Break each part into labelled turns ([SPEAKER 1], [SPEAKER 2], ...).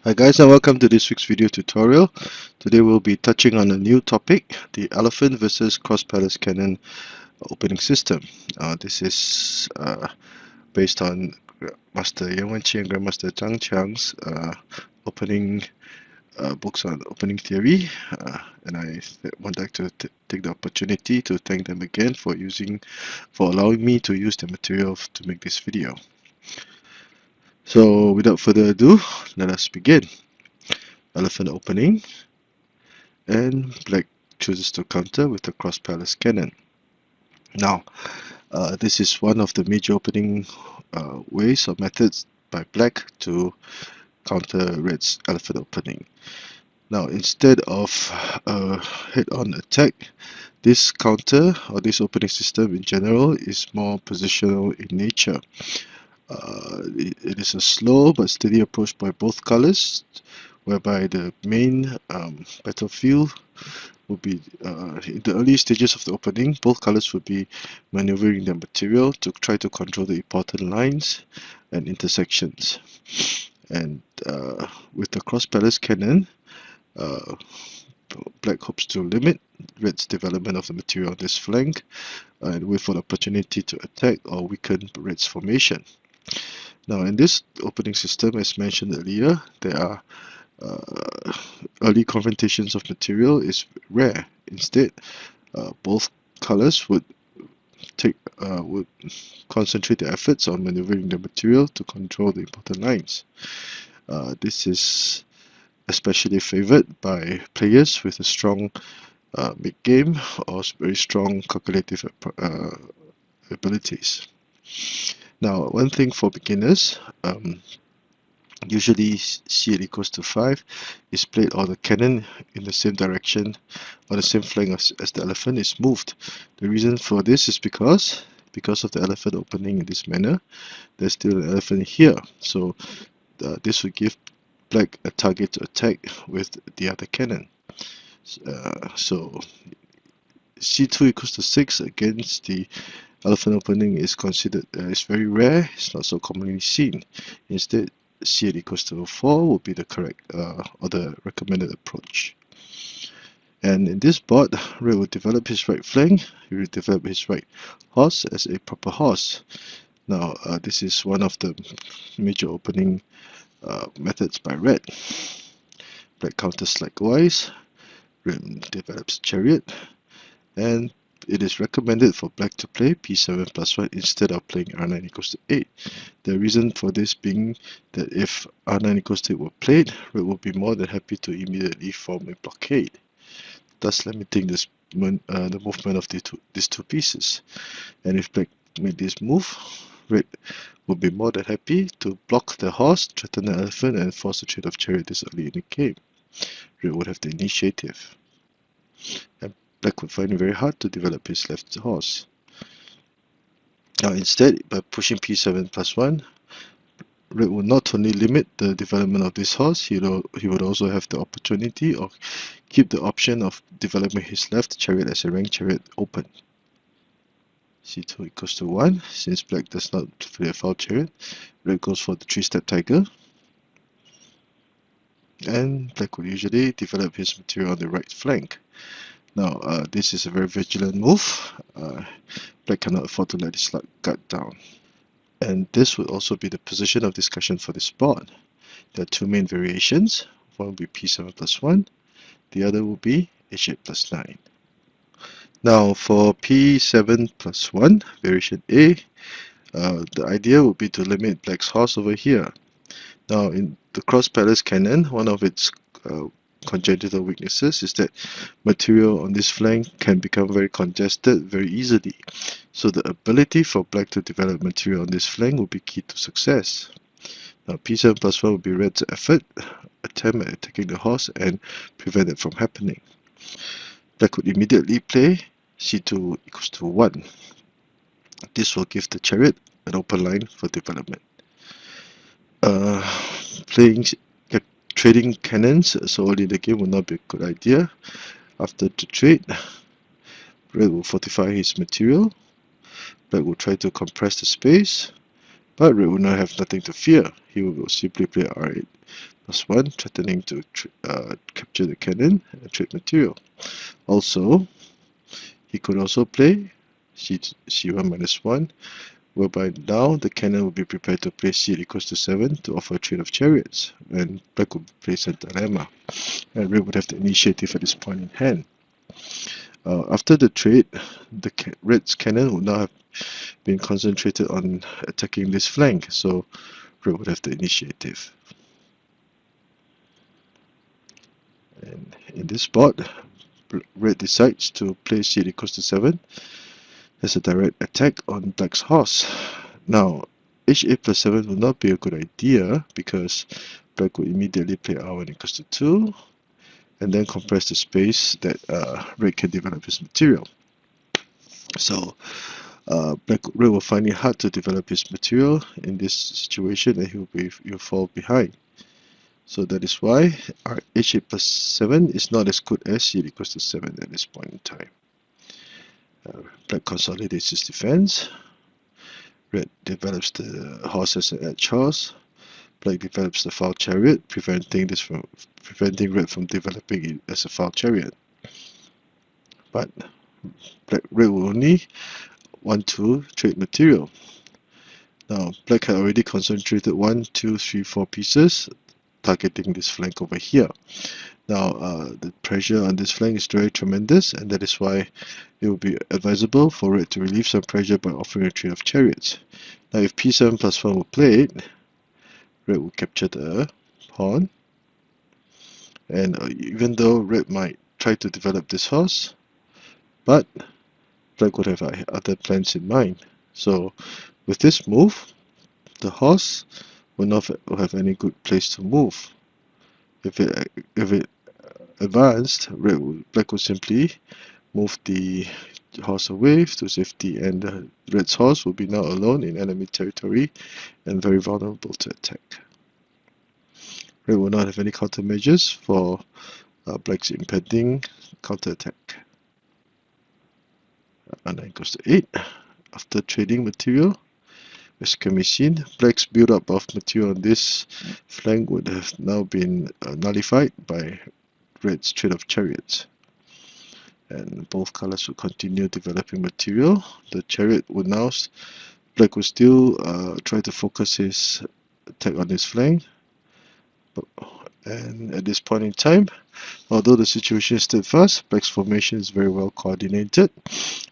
[SPEAKER 1] Hi guys, and welcome to this week's video tutorial. Today we'll be touching on a new topic, the elephant versus cross-palace cannon opening system. This is based on Master Wenqing and Grandmaster Zhang's opening books on opening theory, and I would like to take the opportunity to thank them again for allowing me to use the material to make this video. So without further ado, let us begin. Elephant opening, and black chooses to counter with the cross palace cannon. Now, this is one of the major opening ways or methods by black to counter red's elephant opening. Now, instead of a head-on attack, this counter or this opening system in general is more positional in nature. It is a slow but steady approach by both colors, whereby the main battlefield would be in the early stages of the opening. Both colors would be maneuvering their material to try to control the important lines and intersections. And with the cross palace cannon, black hopes to limit red's development of the material on this flank and wait for the opportunity to attack or weaken red's formation. Now, in this opening system, as mentioned earlier, there are early confrontations of material is rare. Instead, both colors would concentrate their efforts on maneuvering the material to control the important lines. This is especially favored by players with a strong mid-game or very strong calculative abilities. Now, one thing for beginners, usually C equals to 5 is played or the cannon in the same direction or the same flank as the elephant is moved. The reason for this is because of the elephant opening in this manner, there's still an elephant here. So this would give black a target to attack with the other cannon. So C2 equals to 6 against the elephant opening is considered is very rare. It's not so commonly seen. Instead, C8 equals to 4 would be the correct or the recommended approach. And in this board, red will develop his right flank. He will develop his right horse as a proper horse. Now, this is one of the major opening methods by red. Black counters likewise. Red develops chariot, and it is recommended for black to play p7 plus 1 instead of playing r9 equals to 8. The reason for this being that if r9 equals to 8 were played, red would be more than happy to immediately form a blockade, thus limiting this the movement of these two pieces. And if black made this move, red would be more than happy to block the horse, threaten the elephant, and force a trade of chariot this early in the game. Red would have the initiative, and black would find it very hard to develop his left horse. Now instead, by pushing p7 plus 1, red would not only limit the development of this horse, he would also have the opportunity or keep the option of developing his left chariot as a ranked chariot open. c2 equals to 1. Since black does not play a foul chariot, red goes for the 3-step tiger. And black would usually develop his material on the right flank. Now, this is a very vigilant move. Black cannot afford to let his guard down. And this would also be the position of discussion for this board. There are two main variations. One will be p7 plus 1. The other will be h8 plus 9. Now, for p7 plus 1, variation A, the idea would be to limit black's horse over here. Now, in the cross palace cannon, one of its congenital weaknesses is that material on this flank can become very congested very easily. So the ability for black to develop material on this flank will be key to success. Now p7 plus 1 will be red's attempt at attacking the horse and prevent it from happening. Black would immediately play c2 equals to 1. This will give the chariot an open line for development. Trading cannons so early in the game will not be a good idea. After the trade, red will fortify his material. Black will try to compress the space, but red will not have nothing to fear. He will simply play r8 +1, threatening to capture the cannon and trade material. Also, he could also play c1 -1, whereby now the cannon would be prepared to play c equals to 7 to offer a trade of chariots, and black would be placed in dilemma, and red would have the initiative at this point in hand. After the trade, the red's cannon would now have been concentrated on attacking this flank, so red would have the initiative. And in this spot, red decides to play c equals to 7 as a direct attack on black's horse. Now, h8 plus 7 will not be a good idea because black will immediately play r1 equals to 2 and then compress the space that red can develop his material. So red will find it hard to develop his material in this situation, and he'll fall behind. So that is why our h8 plus 7 is not as good as c equals to 7 at this point in time. Black consolidates his defense. Red develops the horse as an edge horse. Black develops the foul chariot, preventing red from developing it as a foul chariot. But red will only want to trade material. Now, black had already concentrated 1, 2, 3, 4 pieces, targeting this flank over here. Now, the pressure on this flank is very tremendous, and that is why it would be advisable for red to relieve some pressure by offering a trade of chariots. Now, if p7 plus 1 were played, red would capture the pawn, and even though red might try to develop this horse, but black would have other plans in mind. So, with this move, the horse will not have any good place to move. If it advanced, black would simply move the horse away to safety, and the red's horse will be now alone in enemy territory and very vulnerable to attack. Red will not have any countermeasures for black's impending counterattack. R9 equals to 8. After trading material, as can be seen, black's build-up of material on this flank would have now been nullified by red's trade of chariots. And both colors will continue developing material. The chariot would now, black will still try to focus his attack on his flank. And at this point in time, although the situation is steadfast, black's formation is very well coordinated.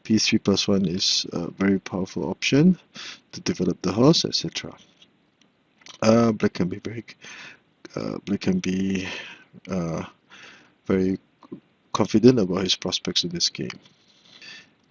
[SPEAKER 1] p3 plus 1 is a very powerful option to develop the horse, etc. Black can be very confident about his prospects in this game.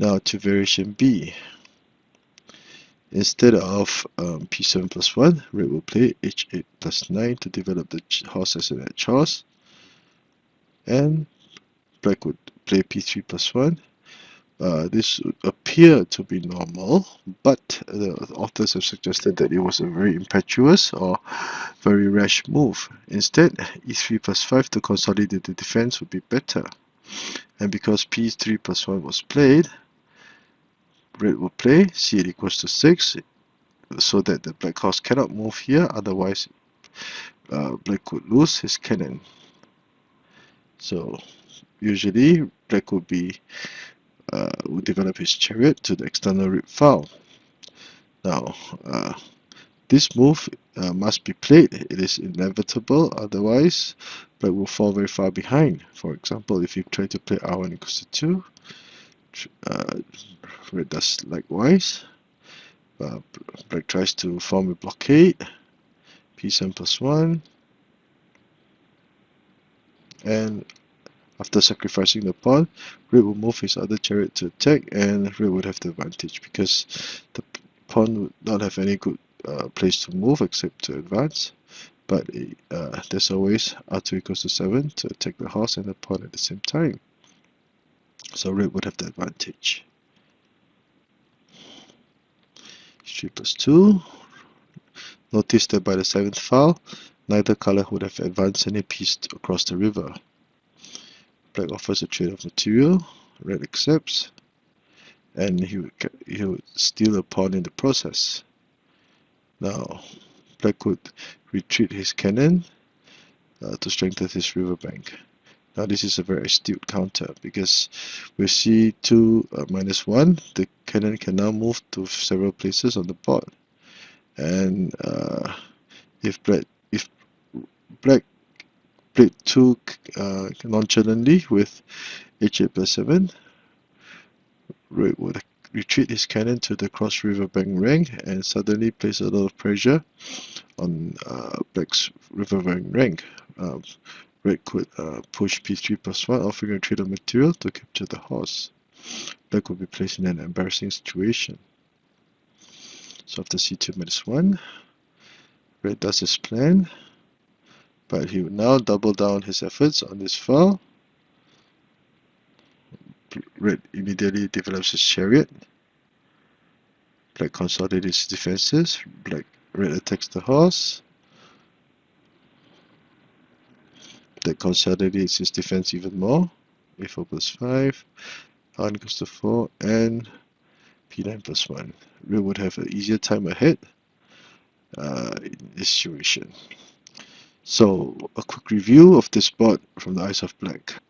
[SPEAKER 1] Now to variation B. Instead of p7 plus 1, red will play h8 plus 9 to develop the horse as an edge horse, and black would play p3 plus 1. This would appear to be normal, but the authors have suggested that it was a very impetuous or very rash move. Instead, e3 plus 5 to consolidate the defense would be better. And because p3 plus 1 was played, red will play c8 equals to 6 so that the black horse cannot move here, otherwise black would lose his cannon. So usually black would develop his chariot to the external rib foul. Now this move must be played. It is inevitable, otherwise black will fall very far behind. For example, if you try to play r1 equals to 2, red does likewise. Black tries to form a blockade, p7 plus 1, and after sacrificing the pawn, red will move his other chariot to attack, and red would have the advantage because the pawn would not have any good place to move except to advance. But there's always r2 equals to 7 to attack the horse and the pawn at the same time. So red would have the advantage. h3 plus 2. Notice that by the 7th file, neither color would have advanced any piece across the river. Black offers a trade of material, red accepts, and he would steal a pawn in the process. Now, black would retreat his cannon to strengthen his riverbank. Now this is a very astute counter because with c2 -1, the cannon can now move to several places on the board. And if black played 2 nonchalantly with h8+7, red would retreat his cannon to the cross riverbank rank and suddenly place a lot of pressure on black's riverbank rank. Red could push p3+1, offering a trade of material to capture the horse. Black would be placed in an embarrassing situation. So after c2 -1, red does his plan, but he will now double down his efforts on this file. Red immediately develops his chariot. Black consolidates his defenses. Red attacks the horse. Black consolidates his defense even more. a4+5, pawn goes to 4, and p9+1. Red would have an easier time ahead in this situation. So a quick review of this board from the eyes of black.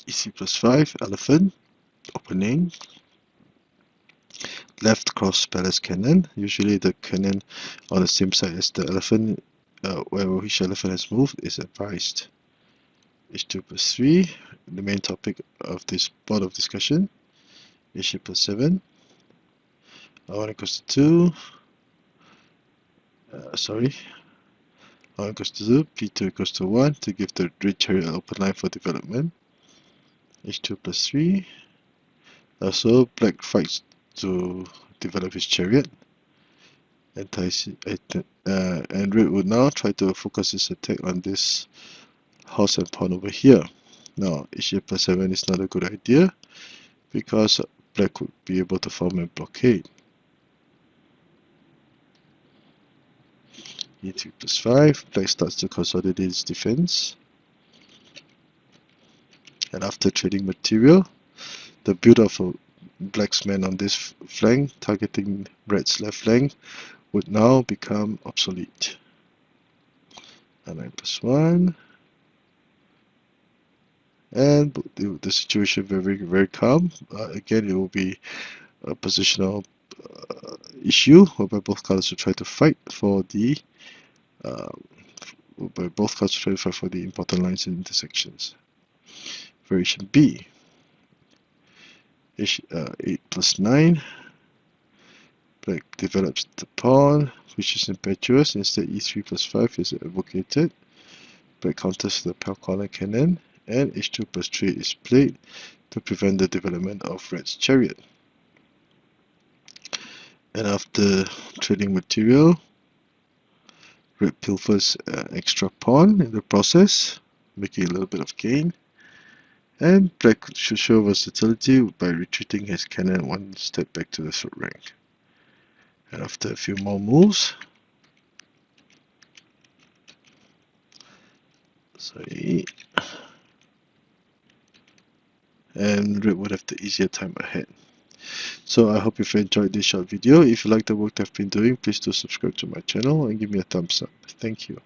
[SPEAKER 1] ec+5, elephant, opening. Left cross palace cannon, usually the cannon on the same side as the elephant, where which elephant has moved, is advised. h2+3, the main topic of this board of discussion. h8+7, r1 equals to 2, r1 equals to 2, p2 equals to 1 to give the red chariot an open line for development. h2+3, also black fights to develop his chariot. And red would now try to focus his attack on this horse and pawn over here. Now h8+7 is not a good idea because black would be able to form a blockade. e3+5, black starts to consolidate his defense. And after trading material, the build of black's men on this flank, targeting red's left flank, would now become obsolete. r9+1, and the situation very calm. Again, it will be a positional issue whereby both colors will try to fight for the important lines and intersections. Variation B. h8+9. Black develops the pawn, which is impetuous. Instead, e3+5 is advocated. Black counters the corner cannon, and h2+3 is played to prevent the development of red's chariot. And after trading material, red pilfers an extra pawn in the process, making a little bit of gain. And black should show versatility by retreating his cannon one step back to the third rank. And after a few more moves, and red would have the easier time ahead. So I hope you've enjoyed this short video. If you like the work I've been doing, please do subscribe to my channel and give me a thumbs up. Thank you.